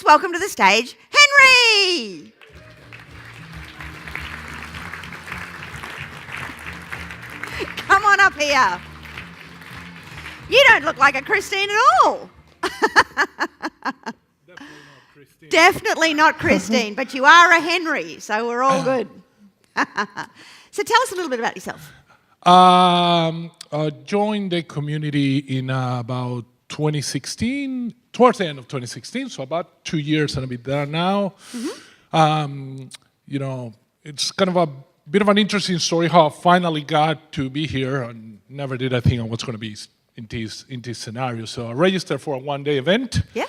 welcome to the stage, Henry! Come on up here. You don't look like a Christine at all. Definitely not Christine, but you are a Henry, so we're all good. So tell us a little bit about yourself. Joined the community in about 2016, towards the end of 2016, so about 2 years and a bit there now. You know, it's kind of a bit of an interesting story how I finally got to be here and never did I think I was going to be in this scenario. So I registered for a one-day event. Yeah.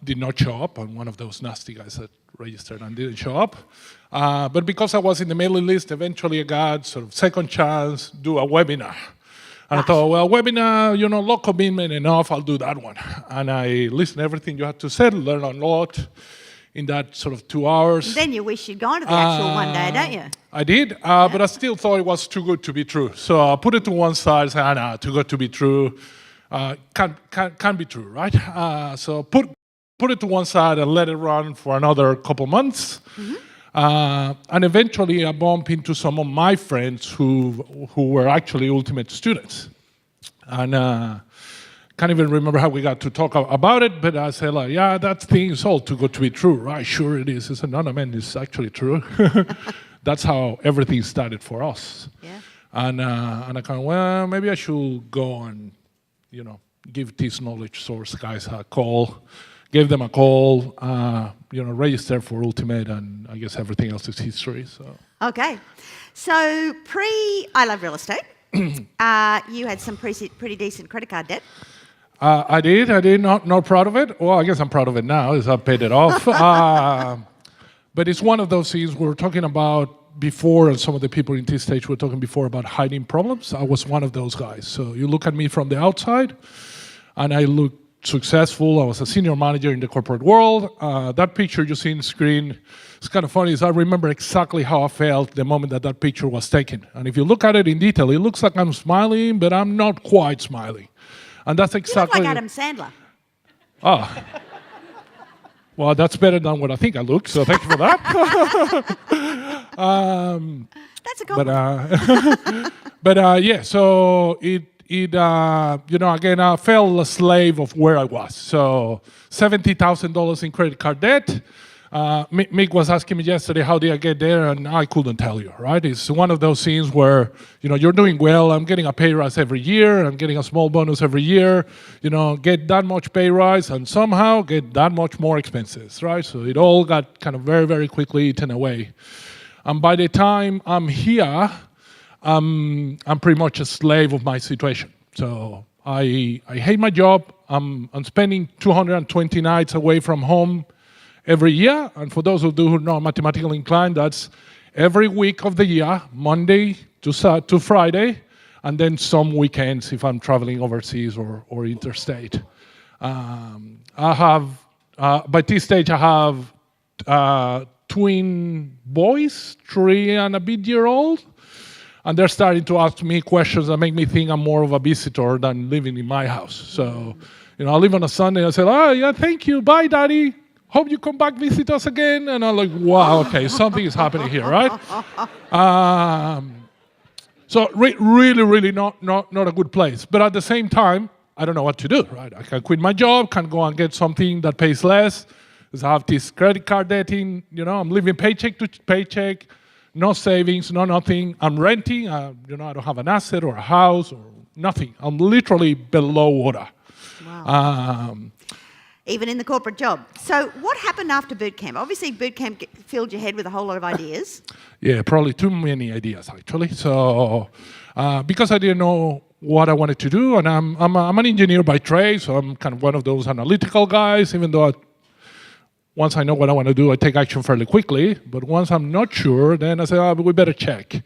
Did not show up. I'm one of those nasty guys that registered and didn't show up. But because I was in the mailing list, eventually I got sort of second chance, do a webinar. And I thought, well, webinar, you know, low commitment enough, I'll do that one. And I listened to everything you had to say, learned a lot in that sort of 2 hours. Then you wish you'd gone to the actual one day, don't you? I did, but I still thought it was too good to be true. So I put it to one side and said, nah, too good to be true. Can't be true, right? So put it to one side and let it run for another couple months. And eventually I bumped into some of my friends who were actually Ultimate students. And can't even remember how we got to talk about it, but I said, like, yeah, that thing is all too good to be true, right? Sure it is. I said, no, man, it's actually true. That's how everything started for us. Yeah. And I kind of, well, maybe I should go and, you know, give these knowledge source guys a call. Gave them a call, you know, registered for Ultimate, and I guess everything else is history. So. Okay. So I Love Real Estate, you had some pretty decent credit card debt. I did. Not proud of it. Well, I guess I'm proud of it now, as I've paid it off. But it's one of those things we were talking about before, and some of the people in this stage were talking before about hiding problems. I was one of those guys. So you look at me from the outside, and I look successful. I was a senior manager in the corporate world. That picture you see on the screen, it's kind of funny, is I remember exactly how I felt the moment that picture was taken. And if you look at it in detail, it looks like I'm smiling, but I'm not quite smiling. And that's exactly... You look like Adam Sandler. Ah. Well, that's better than what I think I look, so thank you for that. That's a compliment. But yeah, so it you know, again, I fell a slave of where I was. So $70,000 in credit card debt. Mick was asking me yesterday, how did I get there? And I couldn't tell you, right? It's one of those things where, you know, you're doing well. I'm getting a pay rise every year. I'm getting a small bonus every year. You know, get that much pay rise and somehow get that much more expenses, right? So it all got kind of very, very quickly eaten away. And by the time I'm here, I'm pretty much a slave of my situation. So I hate my job. I'm spending 220 nights away from home every year. And for those of you who are not mathematically inclined, that's every week of the year, Monday to Friday, and then some weekends if I'm traveling overseas or interstate. I have, by this stage, I have twin boys, 3 and a bit year old. And they're starting to ask me questions that make me think I'm more of a visitor than living in my house. So, you know, I live on a Sunday, I say, oh, yeah, thank you, bye, Daddy. Hope you come back, visit us again. And I'm like, wow, okay, something is happening here, right? So really not a good place. But at the same time, I don't know what to do, right? I can quit my job, can go and get something that pays less. I have this credit card debt in, you know, I'm living paycheck to paycheck. No savings, no nothing. I'm renting. You know, I don't have an asset or a house or nothing. I'm literally below water. Wow. Even in the corporate job. So what happened after boot camp? Obviously, boot camp filled your head with a whole lot of ideas. Yeah, probably too many ideas, actually. So because I didn't know what I wanted to do, and I'm an engineer by trade, so I'm kind of one of those analytical guys, even though once I know what I want to do, I take action fairly quickly. But once I'm not sure, then I say, oh, we better check.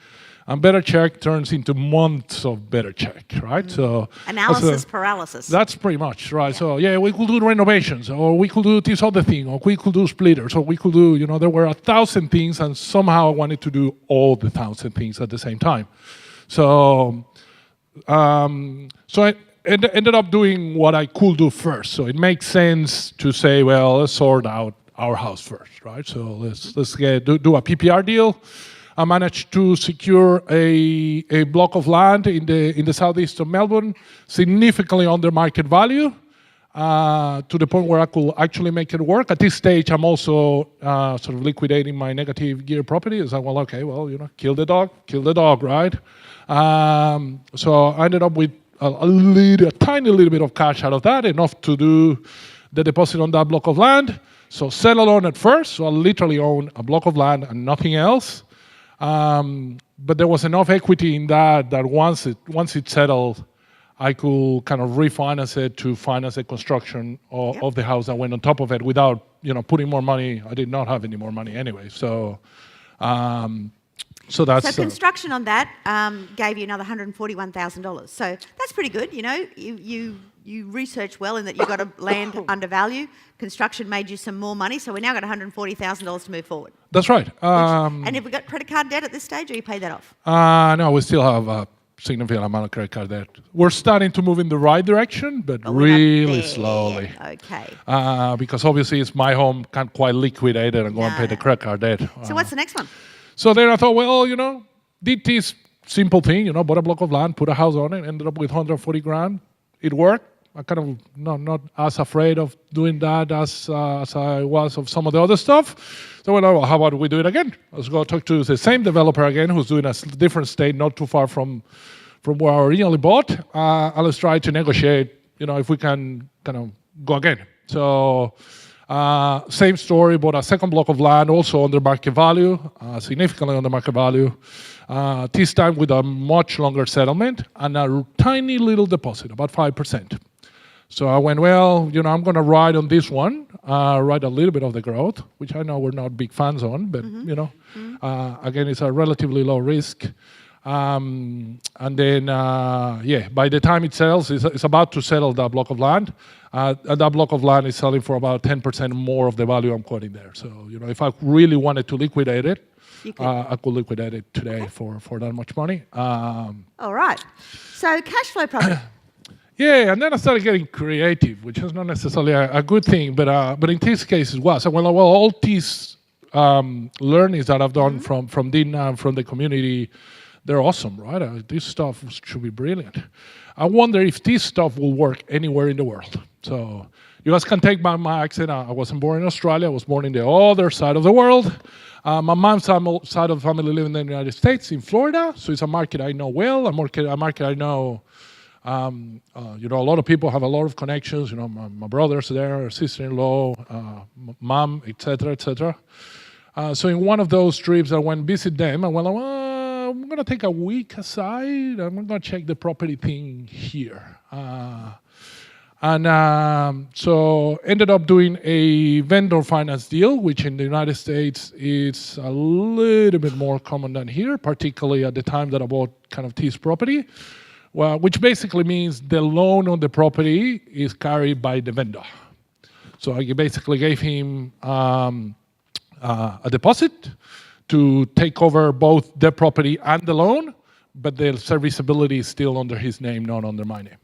And better check turns into months of better check, right? So analysis paralysis. That's pretty much, right? Yeah. So yeah, we could do renovations, or we could do this other thing, or we could do splitters, or we could do, you know, there were 1,000 things, and somehow I wanted to do all the 1,000 things at the same time. So ended up doing what I could do first. So it makes sense to say, well, let's sort out our house first, right? So let's do a PPR deal. I managed to secure a block of land in the southeast of Melbourne, significantly under market value, to the point where I could actually make it work. At this stage, I'm also sort of liquidating my negative gear property. It's like, well, okay, well, kill the dog, right? So I ended up with a tiny little bit of cash out of that, enough to do the deposit on that block of land. So settle on it first. So I literally own a block of land and nothing else. But there was enough equity in that once it settled, I could kind of refinance it to finance the construction of the house that went on top of it without putting more money. I did not have any more money anyway. So that's so construction on that gave you another $141,000. So that's pretty good. You researched well in that you got a land under value. Construction made you some more money, so we now got $140,000 to move forward. That's right. And have we got credit card debt at this stage, or you paid that off? No, we still have a significant amount of credit card debt. We're starting to move in the right direction, but really slowly. Okay. Because obviously it's my home, can't quite liquidate it and go and pay the credit card debt. So what's the next one? So then I thought, well, did this simple thing, bought a block of land, put a house on it, ended up with 140 grand. It worked. I kind of not as afraid of doing that as I was of some of the other stuff. So well, how about we do it again? Let's go talk to the same developer again, who's doing a different state, not too far from where I originally bought. And let's try to negotiate, if we can kind of go again. So same story, bought a second block of land, also under market value, significantly under market value. This time with a much longer settlement and a tiny little deposit, about 5%. So I went, well, I'm going to ride on this one, ride a little bit of the growth, which I know we're not big fans on, but, again, it's a relatively low risk. And then, by the time it sells, it's about to settle that block of land. And that block of land is selling for about 10% more of the value I'm quoting there. So, if I really wanted to liquidate it, I could liquidate it today for that much money. All right. So cash flow property. Yeah, and then I started getting creative, which is not necessarily a good thing, but in this case it was. Well, all these learnings that I've done from Dina and from the community, they're awesome, right? This stuff should be brilliant. I wonder if this stuff will work anywhere in the world. So you guys can take my accent. I wasn't born in Australia. I was born in the other side of the world. My mom's side of the family live in the United States, in Florida. So it's a market I know well, a market I know. A lot of people have a lot of connections. My brother's there, sister-in-law, mom, etc., etc. So in one of those trips, I went visit them. I went, I'm going to take a week aside. I'm going to check the property thing here. So ended up doing a vendor finance deal, which in the United States is a little bit more common than here, particularly at the time that I bought kind of this property. Well, which basically means the loan on the property is carried by the vendor. So I basically gave him a deposit to take over both the property and the loan, but the serviceability is still under his name, not under my name.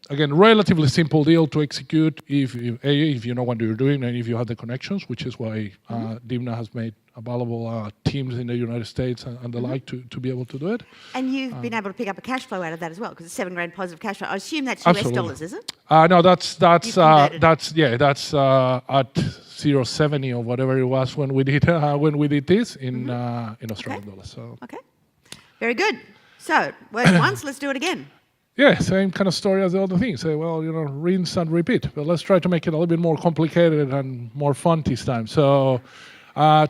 Again, relatively simple deal to execute if you know what you're doing and if you have the connections, which is why Dimna has made available teams in the United States and the like to be able to do it. And you've been able to pick up a cash flow out of that as well, because it's $7,000 positive cash flow. I assume that's Absolutely. US dollars, is it? No, that's at 0.70 or whatever it was when we did this in Australian dollars. So okay, very good. So worked once, let's do it again. Yeah, same kind of story as the other thing. Say, well, rinse and repeat. But let's try to make it a little bit more complicated and more fun this time. So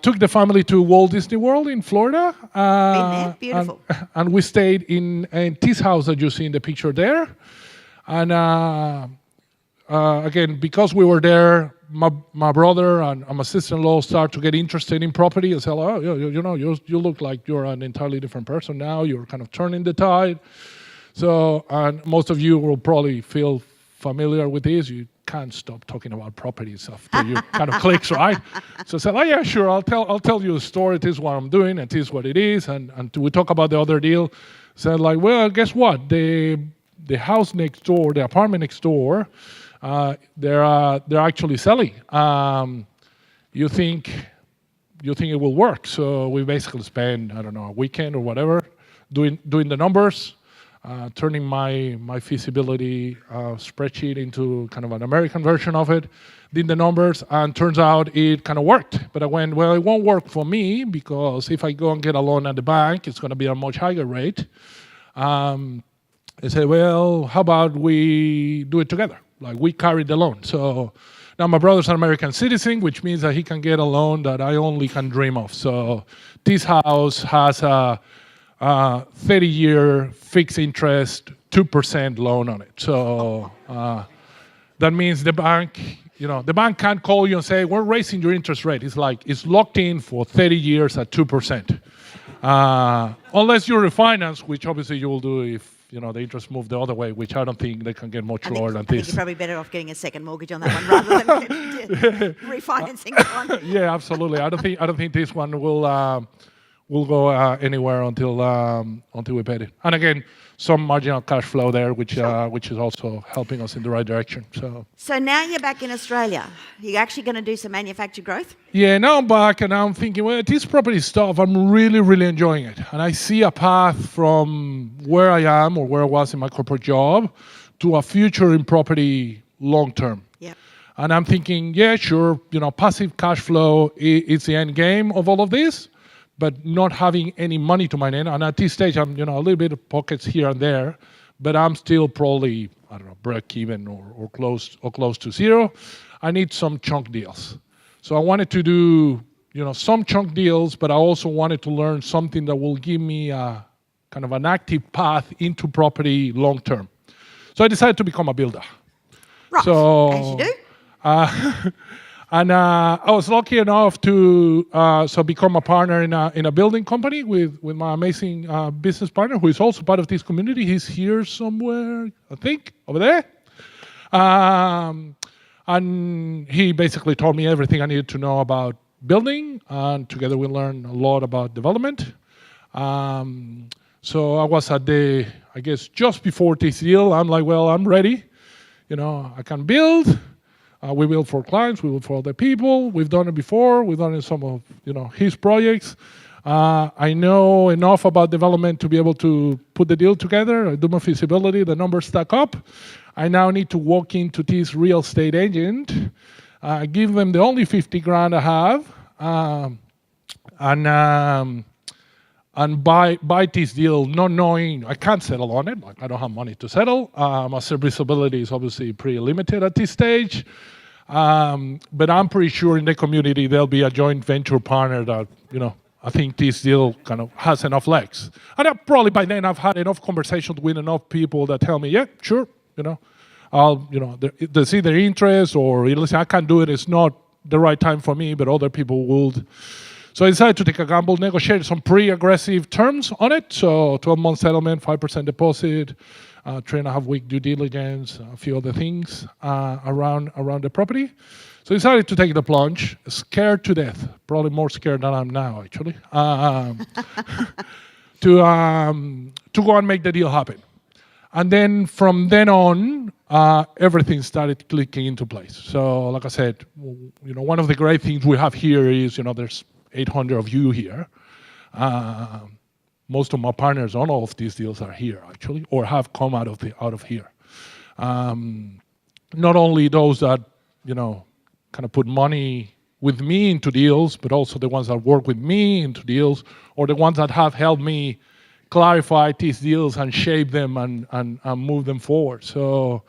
took the family to Walt Disney World in Florida. Been there, beautiful. And we stayed in this house that you see in the picture there. And again, because we were there, my brother and my sister-in-law started to get interested in property and said, oh, you look like you're an entirely different person now. You're kind of turning the tide. So, and most of you will probably feel familiar with this. You can't stop talking about properties after you kind of clicks, right? So I said, oh yeah, sure, I'll tell you a story. This is what I'm doing, and this is what it is. And we talk about the other deal. said like, well, guess what? The house next door, the apartment next door, they're actually selling. You think it will work? So we basically spend, I don't know, a weekend or whatever, doing the numbers, turning my feasibility spreadsheet into kind of an American version of it, did the numbers, and turns out it kind of worked. But I went, well, it won't work for me because if I go and get a loan at the bank, it's going to be a much higher rate. I said, well, how about we do it together? Like, we carry the loan. So now my brother's an American citizen, which means that he can get a loan that I only can dream of. So this house has a 30-year fixed interest, 2% loan on it. So that means the bank can't call you and say, we're raising your interest rate. It's like, it's locked in for 30 years at 2%. Unless you refinance, which obviously you will do if the interest move the other way, which I don't think they can get much lower than I think this. you're probably better off getting a second mortgage on that one rather than refinancing that one. Yeah, absolutely. I don't think this one will go anywhere until we pay it. And again, some marginal cash flow there, which is also helping us in the right direction. So now you're back in Australia. You're actually going to do some manufactured growth? Yeah, now I'm back and I'm thinking, well, this property stuff, I'm really, really enjoying it. And I see a path from where I am or where I was in my corporate job to a future in property long term. Yep. And I'm thinking, yeah, sure, passive cash flow is the end game of all of this, but not having any money to my name. And at this stage, I'm, a little bit of pockets here and there, but I'm still probably, I don't know, break even or close to zero. I need some chunk deals. So I wanted to do, some chunk deals, but I also wanted to learn something that will give me a kind of an active path into property long term. So I decided to become a builder. Right, so, as you do. And I was lucky enough to become a partner in a building company with my amazing business partner, who is also part of this community. He's here somewhere, I think, over there. And he basically told me everything I needed to know about building, and together we learned a lot about development. So I was at I guess just before this deal, I'm like, well, I'm ready. I can build. We build for clients, we build for other people. We've done it before. We've done it in some of his projects. I know enough about development to be able to put the deal together. I do my feasibility, the numbers stack up. I now need to walk into this real estate agent, give them the only 50 grand I have, and buy this deal, not knowing I can't settle on it. Like, I don't have money to settle. My serviceability is obviously pretty limited at this stage. But I'm pretty sure in the community there'll be a joint venture partner that, I think this deal kind of has enough legs. And probably by then I've had enough conversations with enough people that tell me, yeah, sure, there's either interest or listen, I can't do it. It's not the right time for me, but other people would. So I decided to take a gamble, negotiate some pretty aggressive terms on it. So 12-month settlement, 5% deposit, 3.5-week due diligence, a few other things around the property. So I decided to take the plunge, scared to death, probably more scared than I'm now, actually, to go and make the deal happen. And then from then on, everything started clicking into place. So like I said, one of the great things we have here is, there's 800 of you here. Most of my partners on all of these deals are here, actually, or have come out of here. Not only those that, kind of put money with me into deals, but also the ones that work with me into deals, or the ones that have helped me clarify these deals and shape them and move them forward. So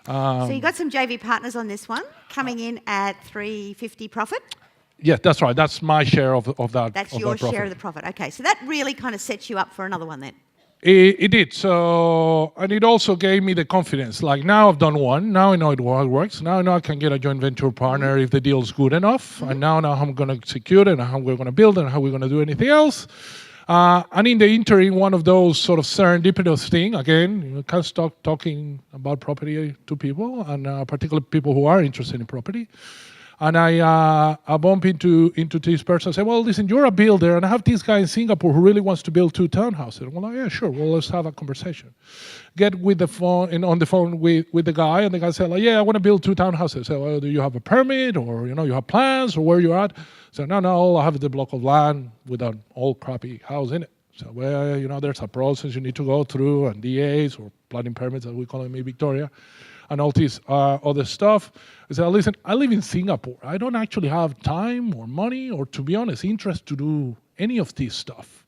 you got some JV partners on this one, coming in at $350 profit? Yes, that's right. That's my share of that. That's your share of the profit. Okay, so that really kind of sets you up for another one then. It did. So, and it also gave me the confidence. Like, now I've done one. Now I know it works. Now I know I can get a joint venture partner if the deal's good enough. And now I'm going to execute it, and how we're going to build it, and how we're going to do anything else. And in the interim, one of those sort of serendipitous thing, again, you can't stop talking about property to people, and particularly people who are interested in property. And I bump into this person and say, well, listen, you're a builder, and I have this guy in Singapore who really wants to build 2 townhouses. I'm like, yeah, sure. Well, let's have a conversation. Get with the phone and on the phone with the guy, and the guy said, like, yeah, I want to build 2 townhouses. So, well, do you have a permit, or you have plans, or where you're at? So no, I have the block of land with an old crappy house in it. So, well, there's a process you need to go through, and DAs or planning permits, as we call them in Victoria, and all this other stuff. I said, listen, I live in Singapore. I don't actually have time or money or, to be honest, interest to do any of this stuff.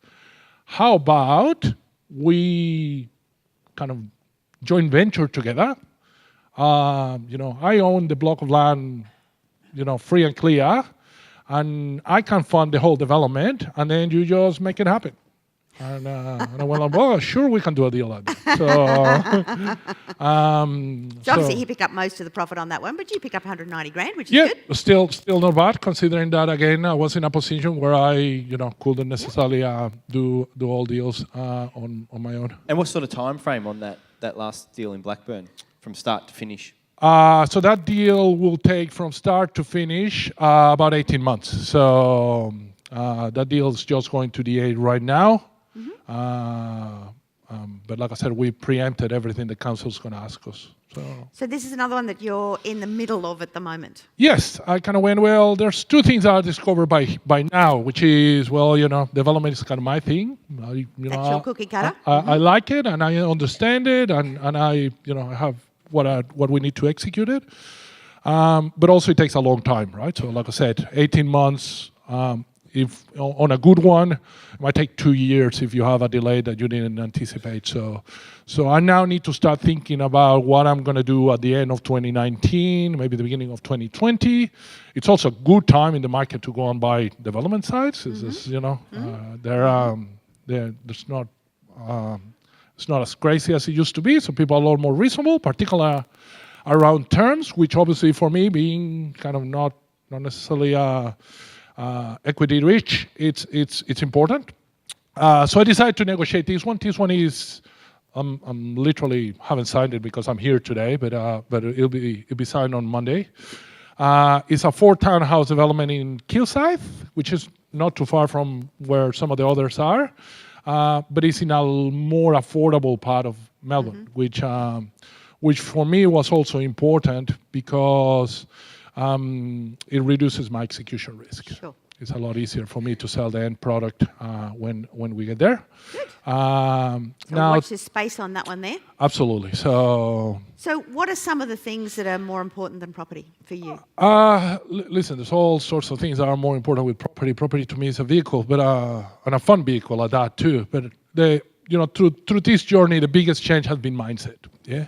How about we kind of joint venture together? I own the block of land, free and clear, and I can fund the whole development, and then you just make it happen. And I went like, well, sure, we can do a deal like that. So obviously he picked up most of the profit on that one, but you pick up 190 grand, which is yeah, good. still not bad, considering that, again, I was in a position where I, couldn't necessarily do all deals on my own. And what sort of time frame on that last deal in Blackburn, from start to finish? So that deal will take from start to finish about 18 months. So that deal is just going to DA right now. But like I said, we preempted everything the council's going to ask us. So this is another one that you're in the middle of at the moment. Yes, I kind of went, well, there's 2 things I discovered by now, which is, well, development is kind of my thing. That's your cookie cutter. I like it, and I understand it, and I have what we need to execute it. But also it takes a long time, right? So like I said, 18 months. If on a good one, it might take 2 years if you have a delay that you didn't anticipate. So I now need to start thinking about what I'm going to do at the end of 2019, maybe the beginning of 2020. It's also a good time in the market to go and buy development sites. It's not it's not as crazy as it used to be. So people are a lot more reasonable, particularly around terms, which obviously for me, being kind of not necessarily equity rich, it's important. So I decided to negotiate this one. This one is, I'm literally haven't signed it because I'm here today, but it'll be signed on Monday. It's a 4 townhouse development in Kilsyth, which is not too far from where some of the others are, but it's in a more affordable part of Melbourne, which for me was also important because it reduces my execution risk. Sure. It's a lot easier for me to sell the end product when we get there. Good. So now, watch this space on that one there. Absolutely. So what are some of the things that are more important than property for you? Listen, there's all sorts of things that are more important with property. Property to me is a vehicle, but and a fun vehicle at that too. But through this journey, the biggest change has been mindset. Yeah.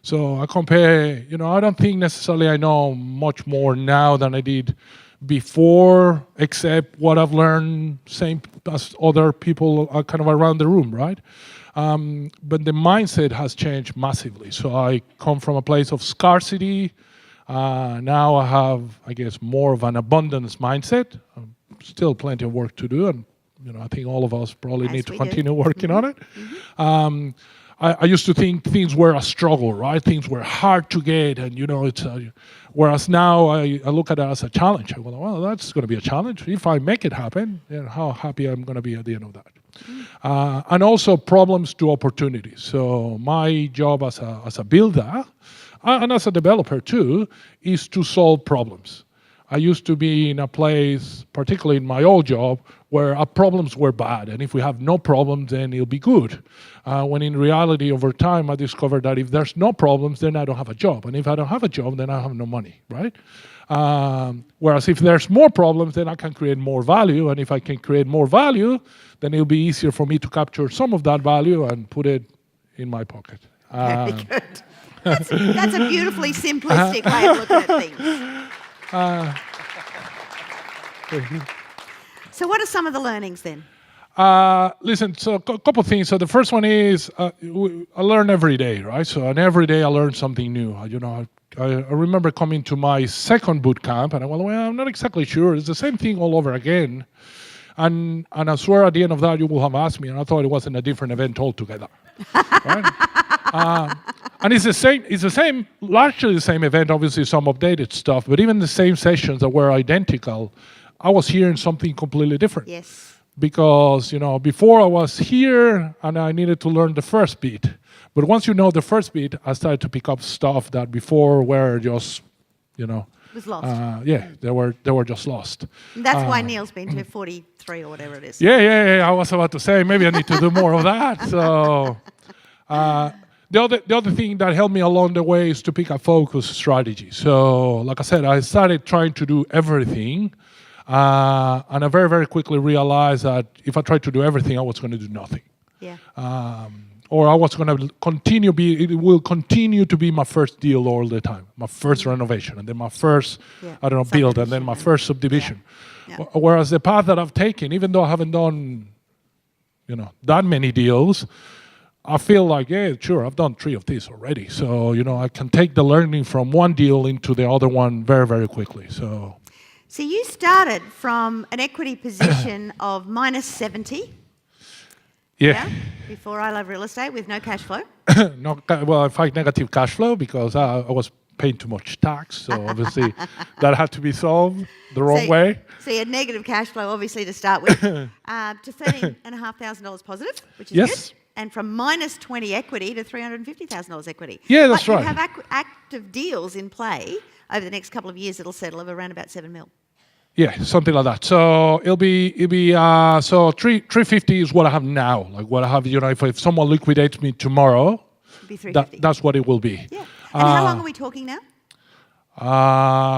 So I compare, I don't think necessarily I know much more now than I did before, except what I've learned, same as other people are kind of around the room, right? But the mindset has changed massively. So I come from a place of scarcity. Now I have, I guess, more of an abundance mindset. Still plenty of work to do, and I think all of us probably need to continue working on it. I used to think things were a struggle, right? Things were hard to get, and it's whereas now I look at it as a challenge. I go, well, that's going to be a challenge. If I make it happen, how happy I'm going to be at the end of that. And also problems to opportunities. So my job as a builder and as a developer too is to solve problems. I used to be in a place, particularly in my old job, where our problems were bad. And if we have no problems, then it'll be good. When in reality, over time, I discovered that if there's no problems, then I don't have a job. And if I don't have a job, then I have no money, right? Whereas if there's more problems, then I can create more value. And if I can create more value, then it'll be easier for me to capture some of that value and put it in my pocket. Very good. That's a beautifully simplistic way of looking at things. So what are some of the learnings then? Listen, so a couple of things. So the first one is I learn every day, right? So and every day I learn something new. I remember coming to my second boot camp, and I went, well, I'm not exactly sure. It's the same thing all over again. And I swear at the end of that you will have asked me, and I thought it wasn't a different event altogether. Right? And it's the same. It's the same, largely the same event. Obviously, some updated stuff, but even the same sessions that were identical, I was hearing something completely different. Yes. Because before I was here and I needed to learn the first beat, but once you know the first beat, I started to pick up stuff that before were just, Was lost. they were just lost. And that's why Neil's been to 43 or whatever it is. Yeah. I was about to say maybe I need to do more of that. So the other thing that helped me along the way is to pick a focus strategy. So like I said, I started trying to do everything. And I very, very quickly realized that if I tried to do everything, I was going to do nothing. Yeah. Or I was going to it will continue to be my first deal all the time, my first renovation, and then my first, build, and then my first subdivision. Yeah. Whereas the path that I've taken, even though I haven't done, that many deals, I feel like, yeah, sure, I've done 3 of these already. So, I can take the learning from one deal into the other one very, very quickly. So you started from an equity position of minus 70. Yeah. Before I Love Real Estate with no cash flow. I fight negative cash flow because I was paying too much tax. So obviously that had to be solved the wrong way. So you had negative cash flow, obviously, to start with, to $13,500 positive, which is good. And from minus 20 equity to $350,000 equity. Yeah, that's right. But you have active deals in play over the next couple of years. It'll settle over around about 7 mil. Yeah, something like that. So it'll be 350 is what I have now. Like what I have, if someone liquidates me tomorrow, It'll be 350. That's what it will be. Yeah. And how long are we talking now?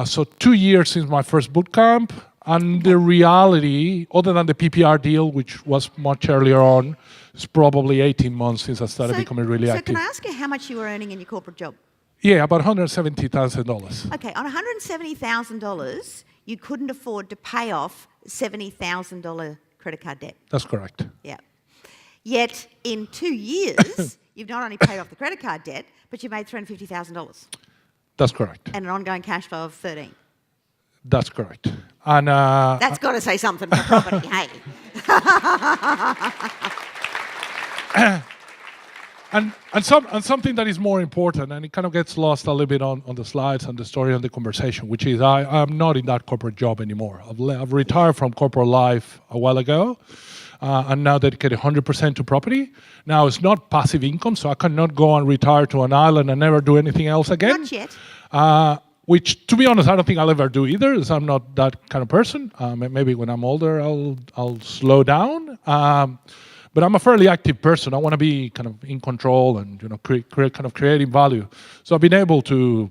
So 2 years since my first boot camp, and the reality, other than the PPR deal, which was much earlier on, is probably 18 months since I started becoming really active. So can I ask you how much you were earning in your corporate job? Yeah, about $170,000. Okay, on $170,000, you couldn't afford to pay off $70,000 credit card debt. That's correct. Yeah. Yet in 2 years, you've not only paid off the credit card debt, but you made $350,000. That's correct. And an ongoing cash flow of 13. That's correct. And that's got to say something for property, hey. And something that is more important, and it kind of gets lost a little bit on the slides and the story and the conversation, which is I'm not in that corporate job anymore. I've retired from corporate life a while ago, and now dedicated 100% to property. Now it's not passive income, so I cannot go and retire to an island and never do anything else again. Not yet. Which, to be honest, I don't think I'll ever do either, because I'm not that kind of person. Maybe when I'm older, I'll slow down. But I'm a fairly active person. I want to be kind of in control and creating value. So I've been able to,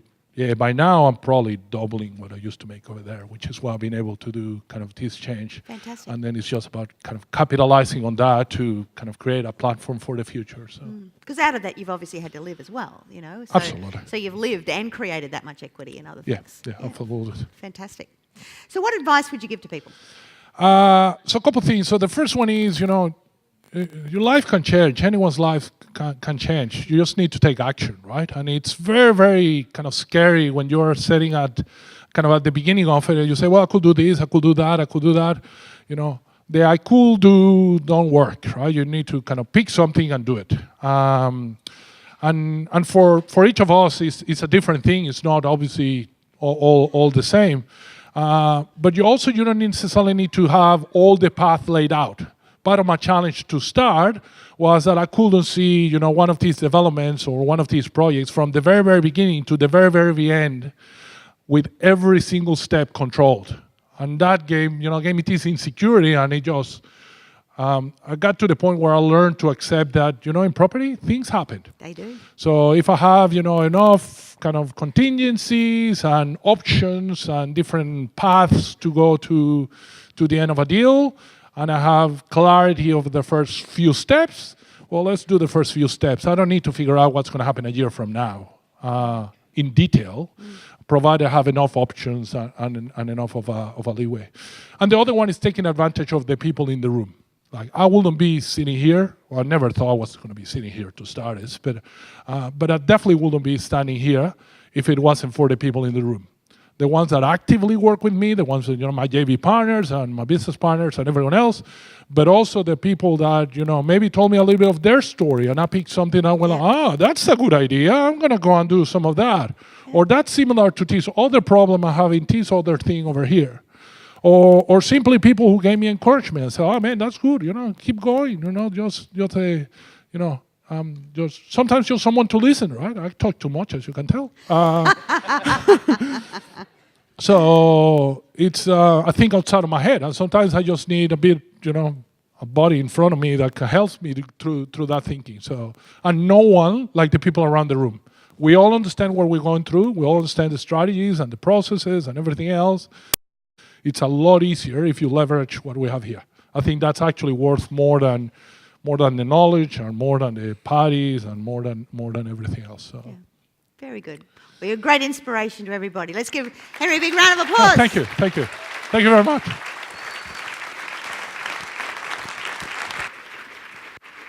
by now I'm probably doubling what I used to make over there, which is why I've been able to do kind of this change. Fantastic. And then it's just about kind of capitalizing on that to kind of create a platform for the future. So. Because out of that, you've obviously had to live as well, So, absolutely. So you've lived and created that much equity in other things. Yeah, absolutely. Fantastic. So what advice would you give to people? So a couple of things. So the first one is, your life can change. Anyone's life can change. You just need to take action, right? And it's very, very kind of scary when you're sitting at the beginning of it and you say, well, I could do this, I could do that, I could do that. The I could do don't work, right? You need to kind of pick something and do it. And for each of us, it's a different thing. It's not obviously all the same. But you don't necessarily need to have all the path laid out. Part of my challenge to start was that I couldn't see, one of these developments or one of these projects from the very, very beginning to the very, very end with every single step controlled. And that gave me this insecurity, and it just, I got to the point where I learned to accept that, in property, things happen. They do. So if I have, enough kind of contingencies and options and different paths to go to the end of a deal, and I have clarity over the first few steps, well, let's do the first few steps. I don't need to figure out what's going to happen a year from now in detail, provided I have enough options and enough of a leeway. And the other one is taking advantage of the people in the room. Like, I wouldn't be sitting here. Well, I never thought I was going to be sitting here to start this, but I definitely wouldn't be standing here if it wasn't for the people in the room. the ones that actively work with me, the ones that, my JV partners and my business partners and everyone else, but also the people that, maybe told me a little bit of their story, and I picked something up, that's a good idea. I'm going to go and do some of that. Or that's similar to this other problem I have in this other thing over here. Or simply people who gave me encouragement and said, oh man, that's good, keep going, just sometimes just someone to listen, right? I talk too much, as you can tell. So it's, I think outside of my head, and sometimes I just need a bit, a body in front of me that helps me through that thinking. So, and no one like the people around the room. We all understand what we're going through. We all understand the strategies and the processes and everything else. It's a lot easier if you leverage what we have here. I think that's actually worth more than the knowledge and more than the parties and more than everything else. So. Yeah. Very good. Well, you're a great inspiration to everybody. Let's give Henry a big round of applause. Thank you very much.